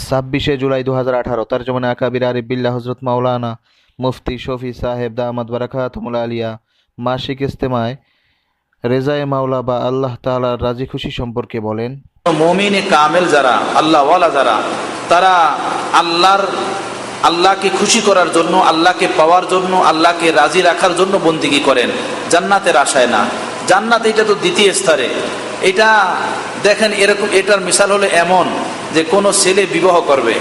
26 জুলাই 2018 তরজমানে আকাবির আরিফ বিল্লাহ হযরত মাওলানা মুফতি শফি সাহেব দামাত বারাকাতুহুল আলিয়া মাসিক ইজতেমায় রেজায়ে মাওলা বা আল্লাহ তাআলার রাজি খুশি সম্পর্কে বলেন, মুমিনে কামেল যারা, আল্লাহওয়ালা যারা, তারা আল্লাহকে খুশি করার জন্য, আল্লাহকে পাওয়ার জন্য, আল্লাহকে রাজি রাখার জন্য বন্দিগি করেন, জান্নাতের আশায় না। জান্নাত এটা তো দ্বিতীয় স্তরে। এটা দেখেন, এটার মিসাল হলো এমন যে কোনো ছেলে বিবাহ করবে,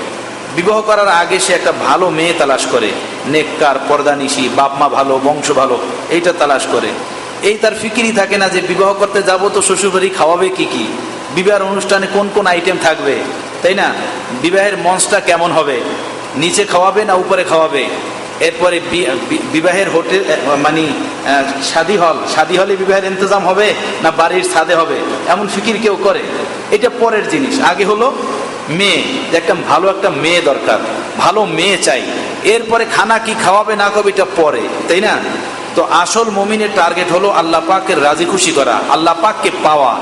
বিবাহ করার আগে সে একটা ভালো মেয়ে তালাশ করে, নেককার, পর্দানিশী, বাপ মা ভালো, বংশ ভালো, এইটা তালাশ করে। এই তার ফিকিরই থাকে না যে বিবাহ করতে যাব তো শ্বশুরবাড়ি খাওয়াবে কি কি, বিবাহের অনুষ্ঠানে কোন কোন আইটেম থাকবে, তাই না? বিবাহের মঞ্চটা কেমন হবে, নিচে খাওয়াবে না উপরে খাওয়াবে, এরপরে বিবাহের হোটেল মানে শাদী হলে বিবাহের ইন্তজাম হবে না বাড়ির ছাদে হবে, এমন ফিকির কেউ করে। এটা পরের জিনিস। আগে হলো মেয়ে, যে একটা ভালো একটা মেয়ে দরকার, ভালো মেয়ে চাই। এরপরে খানা কি খাওয়াবে না খাওয়াবে এটা পরে, তাই না? তো আসল মুমিনের টার্গেট হলো আল্লাহ পাকের রাজি খুশি করা, আল্লাহ পাককে পাওয়া,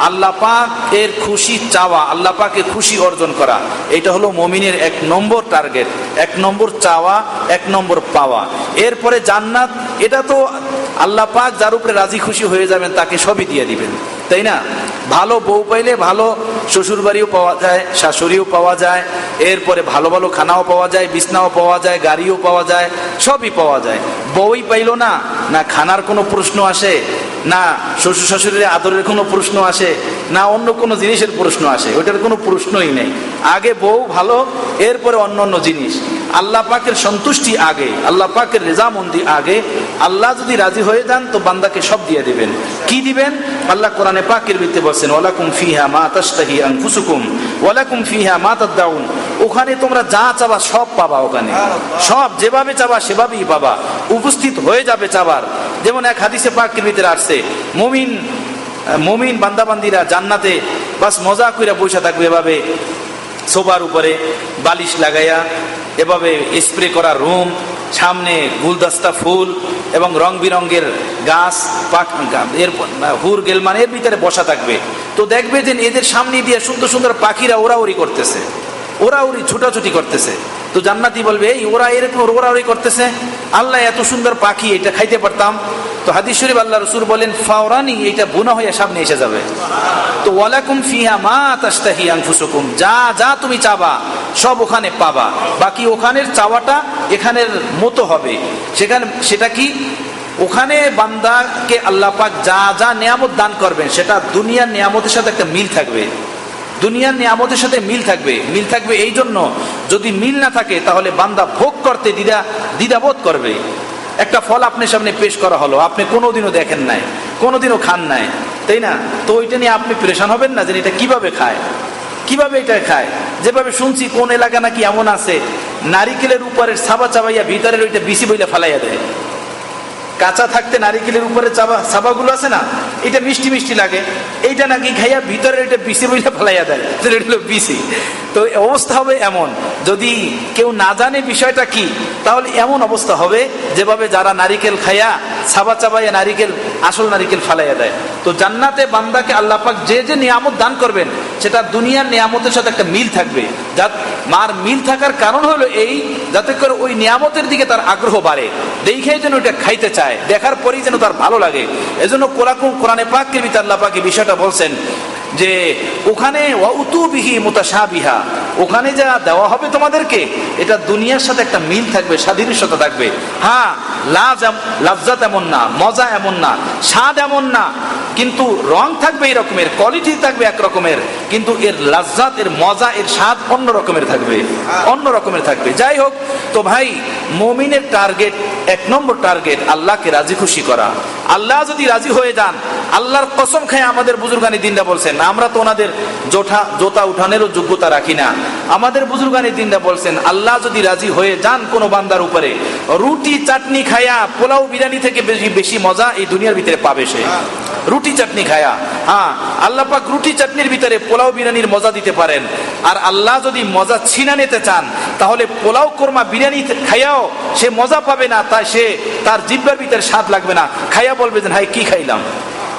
আল্লাহ পাকের খুশি চাওয়া, আল্লাহ পাকের খুশি অর্জন করা। এটা হলো মুমিনের 1 নম্বর টার্গেট, 1 নম্বর চাওয়া, 1 নম্বর পাওয়া। এরপরে জান্নাত, এটা তো আল্লাহ পাক যার উপরে রাজি খুশি হয়ে যাবেন তাকে সবই দিয়ে দিবেন, তাই না? ভালো বউ পাইলে ভালো শ্বশুর বাড়িও পাওয়া যায়, শাশুড়িও পাওয়া যায়, এরপরে ভালো ভালো খানাও পাওয়া যায়, বিছনাও পাওয়া যায়, গাড়িও পাওয়া যায়, সবই পাওয়া যায়। বউই পাইল না, না খানার কোনো প্রশ্ন আসে, না শ্বশুর শাশুড়ির আদরের কোনো প্রশ্ন আসে, না অন্য কোনো জিনিসের প্রশ্ন আসে, ওইটার কোনো প্রশ্নই নেই। আগে বউ ভালো, এরপরে অন্য অন্য জিনিস। আল্লাহ পাকের সন্তুষ্টি আগে, আল্লাহ পাকের রেজামন্দি আগে। আল্লাহ যদি রাজি হয়ে যান তো বান্দাকে সব দিয়ে দিবেন। কি দিবেন? আল্লাহ কোরআনে পাকের ভিতরে বলছেন, ওয়ালাকুম ফিহা মা তাশতাহি আনফুসুকুম ওয়ালাকুম ফিহা মা তাদউন। ওখানে তোমরা যা চাবা সব পাবা, ওখানে সব যেভাবে চাবা সেভাবেই পাবা, উপস্থিত হয়ে যাবে চাবার। যেমন এক হাদিসে পাকের ভিতরে আসছে, মুমিন বান্দাবান্দিরা জান্নাতে বাস মজা কইরা বসে থাকবে, এভাবে সোফার উপরে বালিশ লাগাইয়া, এভাবে স্প্রে করা রুম, সামনে গুলদস্তা ফুল এবং রং বিরঙ্গের গাছ, এরপর হুর গেলমান এর ভিতরে বসা থাকবে। তো দেখবে যে এদের সামনে দিয়ে সুন্দর সুন্দর পাখিরা ওরাউরি করতেছে, ওরাউরি ছুটাছুটি করতেছে। তো জান্নাতি বলবে, এই ওরা এরকম ওরাউরি করতেছে, আল্লাহ এত সুন্দর পাখি, এটা খাইতে পারতাম। তো হাদিস শরীফ আল্লাহ রাসূল বলেন, ফাওরানি, এটা বুনা হয়ে সামনে এসে যাবে। তো ওয়ালাকুম ফিহা মা তাশতাহি আনফুসুকুম, যা যা তুমি চাবা সব ওখানে পাবা। বাকি ওখানের চাওয়াটা এখানের মতো হবে। সেটা কি? ওখানে বান্দাকে আল্লাহ পাক যা যা নিয়ামত দান করবেন সেটা দুনিয়ার নিয়ামতের সাথে একটা মিল থাকবে, দুনিয়ার নিয়ামতের সাথে মিল থাকবে। এই জন্য যদি মিল না থাকে তাহলে বান্দা ভোগ করতে দ্বিধাবোধ করবে। একটা ফল আপনার সামনে পেশ করা হলো, আপনি কোনোদিনও দেখেন নাই, কোনোদিনও খান নাই, তাই না? তো ওইটা নিয়ে আপনি পেরেশান হবেন না যে এটা কিভাবে খায়, কিভাবে এটা খায়। যেভাবে শুনছি কোন এলাকা নাকি এমন আছে, নারিকেলের উপরের ছাবা চাবাইয়া ভিতরের ওইটা বিসি বইলা ফালাইয়া দেয়। কাঁচা থাকতে নারিকেলের উপরে ছাবাগুলো আছে না, এটা মিষ্টি মিষ্টি লাগে, এইটা নাকি খাইয়া ভিতরে এটা বিসি বইলা ফালাইয়া দেয়, বিসি। তো অবস্থা হবে এমন, যদি কেউ না জানে বিষয়টা কি, তাহলে এমন অবস্থা হবে যেভাবে যারা নারিকেল খাইয়া ছাবা চাবাইয়া আসল নারিকেল ফালাইয়া দেয়। তো জান্নাতে বান্দাকে আল্লাহ পাক যে যে নিয়ামত দান করবেন সেটা দুনিয়ার নিয়ামতের সাথে একটা মিল থাকবে। মার মিল থাকার কারণ হলো এই, যাতে করে ওই নিয়ামতের দিকে তার আগ্রহ বাড়ে, দেখেই যেন ওইটা খাইতে চায়, দেখার পরেই যেন তার ভালো লাগে। এজন্য কোরআনে পাকের ভিতরে আল্লাহ পাক এই বিষয়টা বলছেন যে ওখানে ওয়াউতুবিহি মুতাশাবিহা, ওখানে যা দেওয়া হবে তোমাদেরকে এটা দুনিয়ার সাথে একটা মিল থাকবে, সাদৃশ্যতা থাকবে। হ্যাঁ, লাজ্জাত এমন না, মজা এমন না, স্বাদ এমন না, কিন্তু রং থাকবে এই রকমের, কোয়ালিটি থাকবে এক রকমের, কিন্তু এর লাজ্জাত, এর মজা, এর স্বাদ অন্য রকমের থাকবে। যাই হোক, তো ভাই মুমিনের টার্গেট, 1 নম্বর টার্গেট আল্লাহকে রাজি খুশি করা। আল্লাহ যদি রাজি হয়ে যান, আল্লাহর কসম খায় আমাদের বুজুর্গানি দিনরা বলছেন, আমরা তো ওনাদের জোতা উঠানেরও যোগ্যতা রাখি না, আমাদের বুজুর্গানি দিনরা বলছেন, আল্লাহ যদি রাজি হয়ে যান কোনো বান্দার উপরে, রুটি চাটনি খায়া পোলাও বিরিয়ানি থেকে বেশি মজা এই দুনিয়ার ভিতরে পাবে সে। রুটি চাটনি খায়া, হ্যাঁ, আল্লাহ পাক রুটি চাটনির ভিতরে পোলাও বিরিয়ানির মজা দিতে পারেন। আর আল্লাহ যদি মজা ছিনা নিতে চান তাহলে পোলাও কোরমা বিরিয়ানি খাইয়াও সে মজা পাবে না, তাই সে তার জিহ্বার ভিতরে স্বাদ লাগবে না, খাইয়া বলবে যে হাই কি খাইলাম,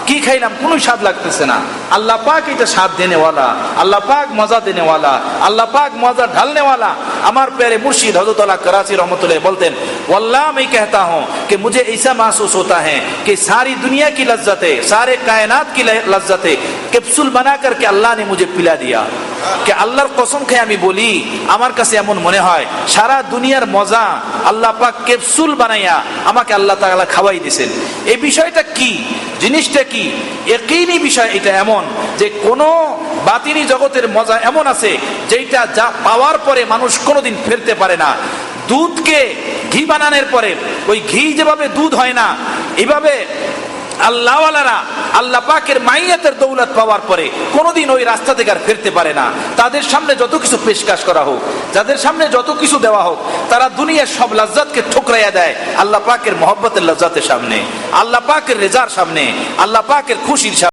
কি খাইলাম কোনো স্বাদ লাগতেছে না। আল্লাহ পাক এটা স্বাদ দেনেওয়ালা, আল্লাহ পাক মজা দেনেওয়ালা, আল্লাহ পাক মজা ঢালনেওয়ালা। আমার प्यारे मुर्शिद हज़रत अल्लाह कराची रहमतुल्लाह बोलते हैं, वल्लाह मैं कहता हूँ कि मुझे ऐसा महसूस होता है कि सारी दुनिया की लज्जतें, सारे कायनात की लज्जतें कैप्सूल बना करके अल्लाह ने मुझे पिला दिया। कि আল্লাহর কসম খেয়ে আমি বলি, আমার কাছে এমন মনে হয় সারা দুনিয়ার মজা আল্লাহ পাক ক্যাপসুল বানাইয়া আমাকে আল্লাহ তাআলা খাওয়াই দিয়েছেন। এই বিষয়টা কি, জিনিসটা কি? ইয়াকিনী বিষয় এটা এমন যে কোন বাতিনি জগতের মজা এমন আছে যেটা যা পাওয়ার পরে মানুষ কোনোদিন ফেরতে পারে না। দুধকে ঘি বানানোর পরে ওই ঘি যেভাবে দুধ হয় না, এভাবে আল্লাহওয়ালারা আল্লাহ পাকের মাইয়াতের দৌলত পাওয়ার পরে কোনোদিন ওই রাস্তা থেকে আর ফিরতে পারে না। তাদের সামনে যত কিছু পেশকাশ করা হোক, যাদের সামনে যত কিছু দেওয়া হোক, তারা দুনিয়ার সব লজ্জাতকে ঠুকরাইয়া দেয় আল্লাহ পাকের মহব্বতের লজ্জাতের সামনে, আল্লাহ পাকের রেজার সামনে, আল্লাহ পাকের খুশির সামনে।